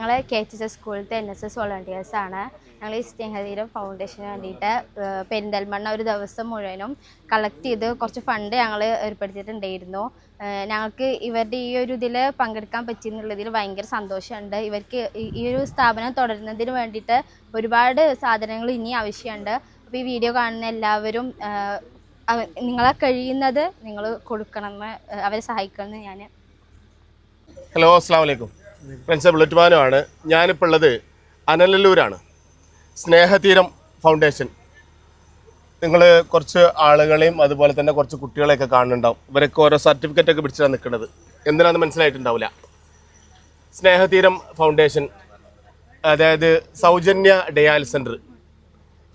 ഞങ്ങൾ KHS സ്കൂളിലത്തെ NSS വോളണ്ടിയേഴ്സാണ്. ഞങ്ങൾ ഈ സ്നേഹതീരം ഫൗണ്ടേഷന് വേണ്ടിയിട്ട് പെരിന്തൽമണ്ണ ഒരു ദിവസം മുഴുവനും കളക്ട് ചെയ്ത് കുറച്ച് ഫണ്ട് ഞങ്ങൾ ഏർപ്പെടുത്തിയിട്ടുണ്ടായിരുന്നു. ഞങ്ങൾക്ക് ഇവരുടെ ഈ ഒരു ഇതിൽ പങ്കെടുക്കാൻ പറ്റിയെന്നുള്ളതിൽ ഭയങ്കര സന്തോഷമുണ്ട്. ഇവർക്ക് ഈ ഒരു സ്ഥാപനം തുടരുന്നതിന് വേണ്ടിയിട്ട് ഒരുപാട് സാധനങ്ങൾ ഇനി ആവശ്യമുണ്ട്. അപ്പോൾ ഈ വീഡിയോ കാണുന്ന എല്ലാവരും നിങ്ങളെ കഴിയുന്നത് നിങ്ങൾ കൊടുക്കണമെന്ന് അവരെ സഹായിക്കണമെന്ന് ഞാൻ. ഹലോ, അസ്സാം വലൈക്കും. ഫ്രണ്ട്സ്, ബുള്ളറ്റ് മാനുമാണ്. ഞാനിപ്പോൾ ഉള്ളത് അനലല്ലൂരാണ്. സ്നേഹതീരം ഫൗണ്ടേഷൻ. നിങ്ങൾ കുറച്ച് ആളുകളെയും അതുപോലെ തന്നെ കുറച്ച് കുട്ടികളെയൊക്കെ കാണുന്നുണ്ടാവും. ഇവരൊക്കെ ഓരോ സർട്ടിഫിക്കറ്റൊക്കെ പിടിച്ചാണ് നിൽക്കുന്നത്. എന്തിനാണെന്ന് മനസ്സിലായിട്ടുണ്ടാവില്ല. സ്നേഹതീരം ഫൗണ്ടേഷൻ, അതായത് സൗജന്യ ഡയാലിസ് സെൻറ്റർ.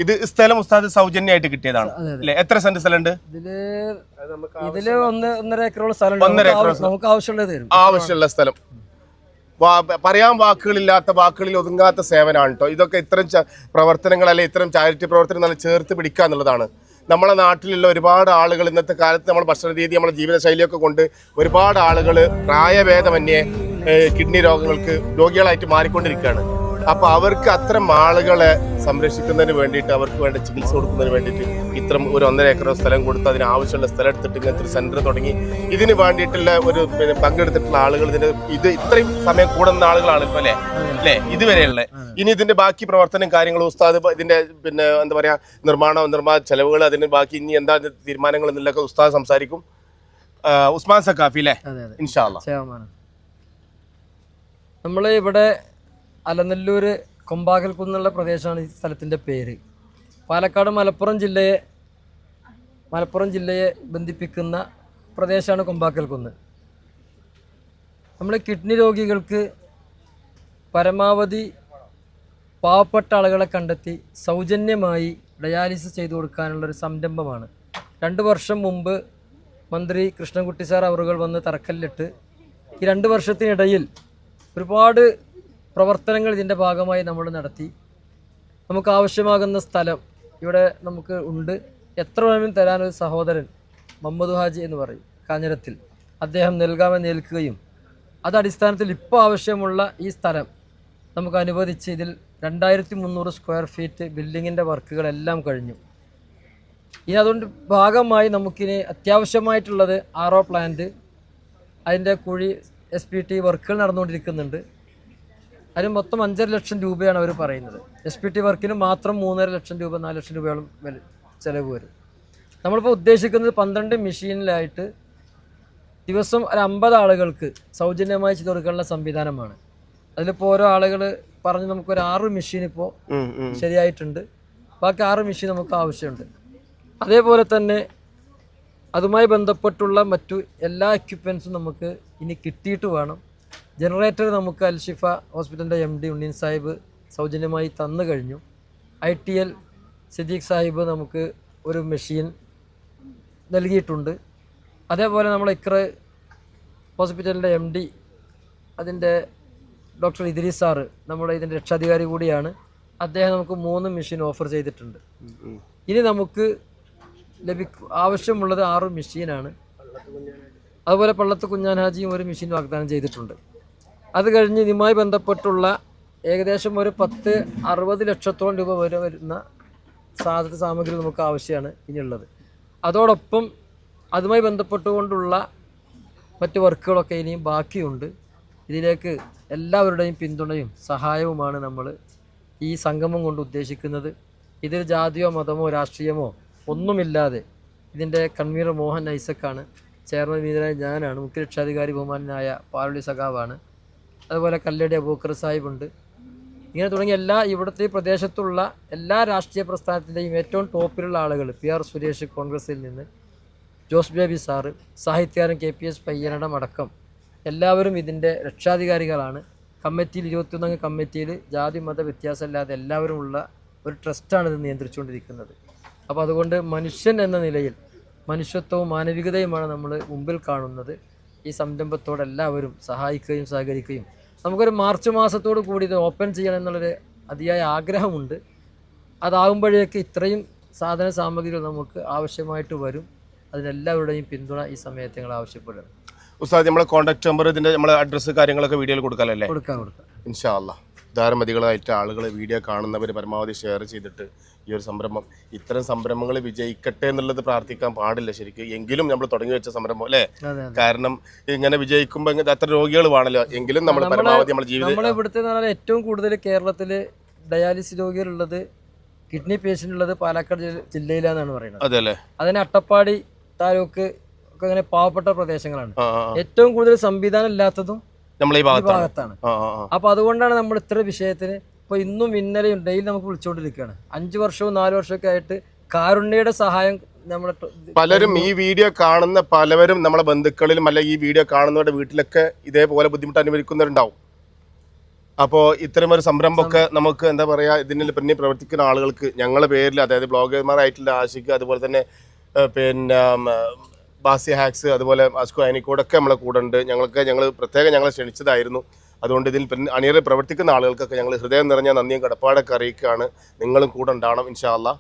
ഇത് സ്ഥലം ഉസ്താദ് സൗജന്യമായിട്ട് കിട്ടിയതാണ് അല്ലേ? എത്ര സെന്റ് സ്ഥലമുണ്ട് ഇതില്? 1.5 ഏക്കറോളം സ്ഥലം നമുക്ക് ആവശ്യമുള്ള സ്ഥലം. പറയാൻ വാക്കുകളിൽ ഒതുങ്ങാത്ത സേവനമാണ് കേട്ടോ. ഇതൊക്കെ ഇത്തരം പ്രവർത്തനങ്ങൾ അല്ലെ ഇത്തരം ചാരിറ്റി പ്രവർത്തനം ചേർത്ത് പിടിക്കുക എന്നുള്ളതാണ്. നമ്മളെ നാട്ടിലുള്ള ഒരുപാട് ആളുകൾ ഇന്നത്തെ കാലത്ത് നമ്മുടെ ഭക്ഷണ രീതി, നമ്മുടെ ജീവിതശൈലിയൊക്കെ കൊണ്ട് ഒരുപാട് ആളുകൾ പ്രായഭേദമന്യേ കിഡ്നി രോഗികളായിട്ട് മാറിക്കൊണ്ടിരിക്കുകയാണ്. അപ്പോൾ അവർക്ക് അത്തരം ആളുകളെ സംരക്ഷിക്കുന്നതിന് വേണ്ടിയിട്ട്, അവർക്ക് വേണ്ട ചികിത്സ കൊടുക്കുന്നതിന് വേണ്ടിയിട്ട് ഇത്തരം ഒരു 1.5 ഏക്കർ സ്ഥലം കൊടുത്ത് അതിന് ആവശ്യമുള്ള സ്ഥലം എടുത്തിട്ട് ഇങ്ങനത്തെ ഒരു സെൻറ്റർ തുടങ്ങി ഇതിന് വേണ്ടിയിട്ടുള്ള ഒരു പങ്കെടുത്തിട്ടുള്ള ആളുകൾ ഇത്രയും സമയം കൂടുന്ന ആളുകളാണ് ഇപ്പോൾ അല്ലേ ഇതുവരെയുള്ള. ഇനി ഇതിന്റെ ബാക്കി പ്രവർത്തനം കാര്യങ്ങളും ഉസ്താദ് ഇതിന്റെ എന്താ പറയാ നിർമ്മാണ ചെലവുകൾ, അതിന് ബാക്കി ഇനി എന്താ തീരുമാനങ്ങൾ എന്നുള്ളതൊക്കെ ഉസ്താദ് സംസാരിക്കും. ഉസ്മാൻ സക്കാഫി അല്ലേ? ഇൻഷാ അല്ലാഹ്. നമ്മൾ ഇവിടെ അലനല്ലൂർ കൊമ്പാകൽക്കുന്നുള്ള പ്രദേശമാണ് ഈ സ്ഥലത്തിൻ്റെ പേര്. പാലക്കാട് മലപ്പുറം ജില്ലയെ ബന്ധിപ്പിക്കുന്ന പ്രദേശമാണ് കൊമ്പാക്കൽക്കുന്ന്. നമ്മൾ കിഡ്നി രോഗികൾക്ക് പരമാവധി പാവപ്പെട്ട ആളുകളെ കണ്ടെത്തി സൗജന്യമായി ഡയാലിസിസ് ചെയ്തു കൊടുക്കാനുള്ളൊരു സംരംഭമാണ്. 2 വർഷം മുമ്പ് മന്ത്രി കൃഷ്ണൻകുട്ടി സാർ അവറുകൾ വന്ന് തറക്കല്ലിട്ട് ഈ 2 വർഷത്തിനിടയിൽ ഒരുപാട് പ്രവർത്തനങ്ങൾ ഇതിൻ്റെ ഭാഗമായി നമ്മൾ നടത്തി. നമുക്ക് ആവശ്യമാകുന്ന സ്ഥലം ഇവിടെ നമുക്ക് ഉണ്ട്. എത്ര വേണമെങ്കിലും തരാനൊരു സഹോദരൻ മുഹമ്മദ് ഹാജി എന്ന് പറയും കാഞ്ഞിരത്തിൽ, അദ്ദേഹം നൽകാമെന്ന് ഏൽക്കുകയും അത് അടിസ്ഥാനത്തിൽ ഇപ്പോൾ ആവശ്യമുള്ള ഈ സ്ഥലം നമുക്ക് അനുവദിച്ച് ഇതിൽ 2300 സ്ക്വയർ ഫീറ്റ് ബിൽഡിങ്ങിൻ്റെ വർക്കുകളെല്ലാം കഴിഞ്ഞു. ഇനി അതുകൊണ്ട് ഭാഗമായി നമുക്കിനി അത്യാവശ്യമായിട്ടുള്ളത് RO പ്ലാന്റ്, അതിൻ്റെ കുഴി SPT വർക്കുകൾ നടന്നുകൊണ്ടിരിക്കുന്നുണ്ട്. അതിന് മൊത്തം 5.5 ലക്ഷം രൂപയാണ് അവർ പറയുന്നത്. SPT വർക്കിന് മാത്രം 3.5 ലക്ഷം രൂപ 4 ലക്ഷം രൂപയോളം ചിലവ് വരും. നമ്മളിപ്പോൾ ഉദ്ദേശിക്കുന്നത് 12 മെഷീനിലായിട്ട് ദിവസം ഒരു 50 ആളുകൾക്ക് സൗജന്യമായി ചെയ്ത് കൊടുക്കാനുള്ള സംവിധാനമാണ്. അതിലിപ്പോൾ ഓരോ ആളുകൾ പറഞ്ഞ് നമുക്കൊരു 6 മെഷീൻ ഇപ്പോൾ ശരിയായിട്ടുണ്ട്. ബാക്കി 6 മെഷീൻ നമുക്ക് ആവശ്യമുണ്ട്. അതേപോലെ തന്നെ അതുമായി ബന്ധപ്പെട്ടുള്ള മറ്റു എല്ലാ എക്യുപ്മെൻസും നമുക്ക് ഇനി കിട്ടിയിട്ട് വേണം. ജനറേറ്റർ നമുക്ക് അൽഷിഫ ഹോസ്പിറ്റലിൻ്റെ MD ഉണ്ണീൻ സാഹിബ് സൗജന്യമായി തന്നു കഴിഞ്ഞു. ITL സിദ്ദീഖ് സാഹിബ് നമുക്ക് ഒരു മെഷീൻ നൽകിയിട്ടുണ്ട്. അതേപോലെ നമ്മൾ ഇക്ര ഹോസ്പിറ്റലിൻ്റെ MD അതിൻ്റെ ഡോക്ടർ ഇദ്രീസ് സാറ് നമ്മുടെ ഇതിൻ്റെ രക്ഷാധികാരി കൂടിയാണ്. അദ്ദേഹം നമുക്ക് 3 മെഷീൻ ഓഫർ ചെയ്തിട്ടുണ്ട്. ഇനി നമുക്ക് ആവശ്യമുള്ളത് 6 മെഷീനാണ്. അതുപോലെ പള്ളത്ത് കുഞ്ഞാൻ ഹാജിയും ഒരു മെഷീൻ വാഗ്ദാനം ചെയ്തിട്ടുണ്ട്. അത് കഴിഞ്ഞ് ഇതുമായി ബന്ധപ്പെട്ടുള്ള ഏകദേശം ഒരു 10-60 ലക്ഷത്തോളം രൂപ വരെ വരുന്ന സാമഗ്രി നമുക്ക് ആവശ്യമാണ് ഇനിയുള്ളത്. അതോടൊപ്പം അതുമായി ബന്ധപ്പെട്ടുകൊണ്ടുള്ള മറ്റ് വർക്കുകളൊക്കെ ഇനിയും ബാക്കിയുണ്ട്. ഇതിലേക്ക് എല്ലാവരുടെയും പിന്തുണയും സഹായവുമാണ് നമ്മൾ ഈ സംഗമം കൊണ്ട് ഉദ്ദേശിക്കുന്നത്. ഇതിൽ ജാതിയോ മതമോ രാഷ്ട്രീയമോ ഒന്നുമില്ലാതെ ഇതിൻ്റെ കൺവീനർ മോഹൻ ഐസക്കാണ്, ചെയർമാൻ മീതനായ ഞാനാണ്, മുഖ്യ രക്ഷാധികാരി ബഹുമാനായ പാലുളി സഖാവാണ്, അതുപോലെ കല്ലടി അബൂക്കർ സാഹിബുണ്ട്. ഇങ്ങനെ തുടങ്ങിയ ഇവിടുത്തെ പ്രദേശത്തുള്ള എല്ലാ രാഷ്ട്രീയ പ്രസ്ഥാനത്തിൻ്റെയും ഏറ്റവും ടോപ്പിലുള്ള ആളുകൾ, PR സുരേഷ് കോൺഗ്രസിൽ നിന്ന്, ജോസ് ബേബി സാറ്, സാഹിത്യകാരൻ KPS പയ്യനടം അടക്കം എല്ലാവരും ഇതിൻ്റെ രക്ഷാധികാരികളാണ്. കമ്മിറ്റിയിൽ 21 അംഗ കമ്മിറ്റിയിൽ ജാതി മത വ്യത്യാസമില്ലാതെ എല്ലാവരും ഉള്ള ഒരു ട്രസ്റ്റാണ് ഇത് നിയന്ത്രിച്ചുകൊണ്ടിരിക്കുന്നത്. അപ്പോൾ അതുകൊണ്ട് മനുഷ്യൻ എന്ന നിലയിൽ മനുഷ്യത്വവും മാനവികതയുമാണ് നമ്മൾ മുമ്പിൽ കാണുന്നത്. ഈ സംരംഭത്തോടെ എല്ലാവരും സഹായിക്കുകയും സഹകരിക്കുകയും നമുക്കൊരു മാർച്ച് മാസത്തോടു കൂടി ഇത് ഓപ്പൺ ചെയ്യണം എന്നുള്ളൊരു അതിയായ ആഗ്രഹമുണ്ട്. അതാകുമ്പോഴേക്ക് ഇത്രയും സാധന സാമഗ്രികൾ നമുക്ക് ആവശ്യമായിട്ട് വരും. അതിനെല്ലാവരുടെയും പിന്തുണ ഈ സമയത്ത് ഞങ്ങൾ ആവശ്യപ്പെടുന്നു. ഉസ്താദ്, നമ്മളെ കോൺടാക്ട് നമ്പർ, ഇതിൻ്റെ നമ്മളെ അഡ്രസ്സ് കാര്യങ്ങളൊക്കെ വീഡിയോയിൽ കൊടുക്കാമല്ലേ? കൊടുക്കാം. ഇൻഷാ അല്ലാ ഉദാരമതികളായിട്ട് ആളുകൾ വീഡിയോ കാണുന്നവർ പരമാവധി ഷെയർ ചെയ്തിട്ട് ഈ ഒരു സംരംഭം ഇത്തരം സംരംഭങ്ങൾ വിജയിക്കട്ടെ എന്നുള്ളത് പ്രാർത്ഥിക്കാൻ പാടില്ല ശരിക്കും. എങ്കിലും നമ്മൾ തുടങ്ങി വെച്ച സംരംഭം അല്ലേ, അതെ കാരണം ഇങ്ങനെ വിജയിക്കുമ്പോൾ ഇങ്ങനെ അത്ര രോഗികൾ വേണമല്ലോ, എങ്കിലും നമ്മൾ പരമാവധി നമ്മുടെ ജീവിതം നമ്മളെ ഇവിടുത്തെ ഏറ്റവും കൂടുതൽ കേരളത്തിൽ ഡയാലിസിസ് രോഗികളുള്ളത്, കിഡ്നി പേഷ്യൻ്റ് ഉള്ളത് പാലക്കാട് ജില്ലയിലാണെന്നാണ് പറയുന്നത്. അതെ അല്ലേ, അതിന് അട്ടപ്പാടി താലൂക്ക് ഒക്കെ അങ്ങനെ പാവപ്പെട്ട പ്രദേശങ്ങളാണ്. ആ ഏറ്റവും കൂടുതൽ സംവിധാനം ഇല്ലാത്തതും നമ്മൾ ഈ ഭാഗത്താണ്. അപ്പൊ അതുകൊണ്ടാണ് നമ്മൾ ഇത്ര വിഷയത്തിന് ഇപ്പൊ ഇന്നും ഇന്നലെയും ഡെയിലി നമുക്ക് വിളിച്ചുകൊണ്ടിരിക്കുകയാണ്. 5 വർഷവും 4 വർഷമൊക്കെ ആയിട്ട് കാരുണ്യയുടെ സഹായം നമ്മളെ പലരും ഈ വീഡിയോ കാണുന്ന പലവരും നമ്മളെ ബന്ധുക്കളിലും അല്ല ഈ വീഡിയോ കാണുന്നവരുടെ വീട്ടിലൊക്കെ ഇതേപോലെ ബുദ്ധിമുട്ട് അനുഭവിക്കുന്നവരുണ്ടാവും. അപ്പോൾ ഇത്തരമൊരു സംരംഭമൊക്കെ നമുക്ക് എന്താ പറയുക, ഇതിന് പിന്നിൽ പ്രവർത്തിക്കുന്ന ആളുകൾക്ക് ഞങ്ങളുടെ പേരിൽ, അതായത് ബ്ലോഗർമാരായിട്ടുള്ള ആഷിക്ക്, അതുപോലെ തന്നെ പിന്നെ ബാസി ഹാക്സ്, അതുപോലെ അസ്കു അയനിക്കോടൊക്കെ നമ്മളെ കൂടെ ഉണ്ട്. ഞങ്ങൾ പ്രത്യേകം ഞങ്ങളെ ക്ഷണിച്ചതായിരുന്നു. അതുകൊണ്ട് ഇതിൽ അണിയറിൽ പ്രവർത്തിക്കുന്ന ആളുകൾക്കൊക്കെ ഞങ്ങൾ ഹൃദയം നിറഞ്ഞ നന്ദിയും കടപ്പാടൊക്കെ അറിയിക്കുകയാണ്. നിങ്ങളും കൂടെ ഉണ്ടാവണം ഇൻഷാ അല്ലാ.